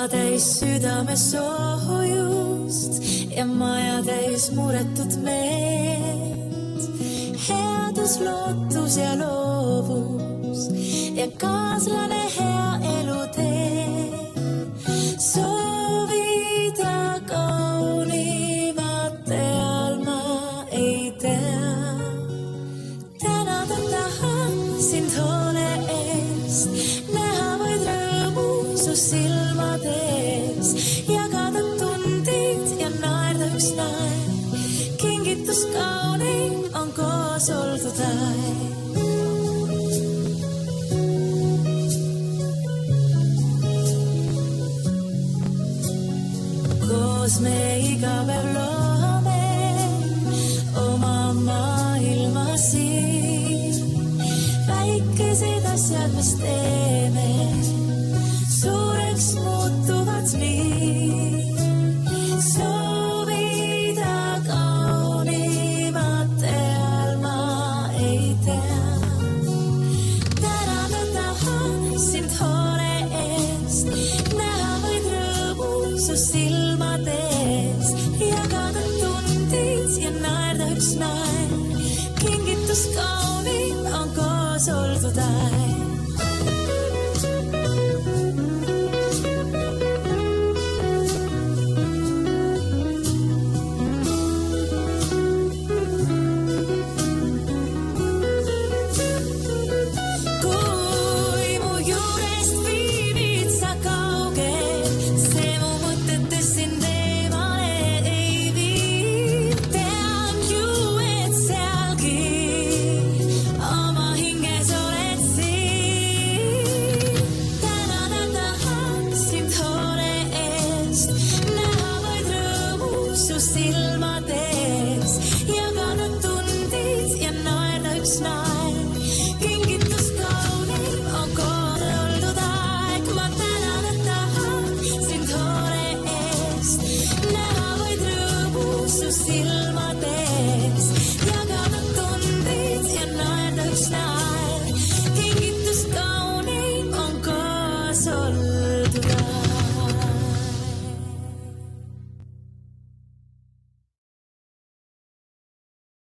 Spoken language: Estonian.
kõrva täis südame soojust ja maja täis muretut meelt. Headus, lootus ja loovus ja kaaslane hea elutee. Soovida kaunimat teal ma ei tea. Tänada tahan sind hoole eest, näha võid rõõmu su silmades, jagada tundid ja naerda üks naer. Kingitus kaunim on koos oldud aeg. Koos me iga päev loome oma maailma siin. Väikesed asjad, mis teeme, suureks muutuvad nii. Soovida kaunimat teal ma ei tea. Tänada tahan sind hoole eest, näha võid rõõmu su silmades, jagada tundid ja naerda üks naer. Kingitus kaunim on koos oldud aeg.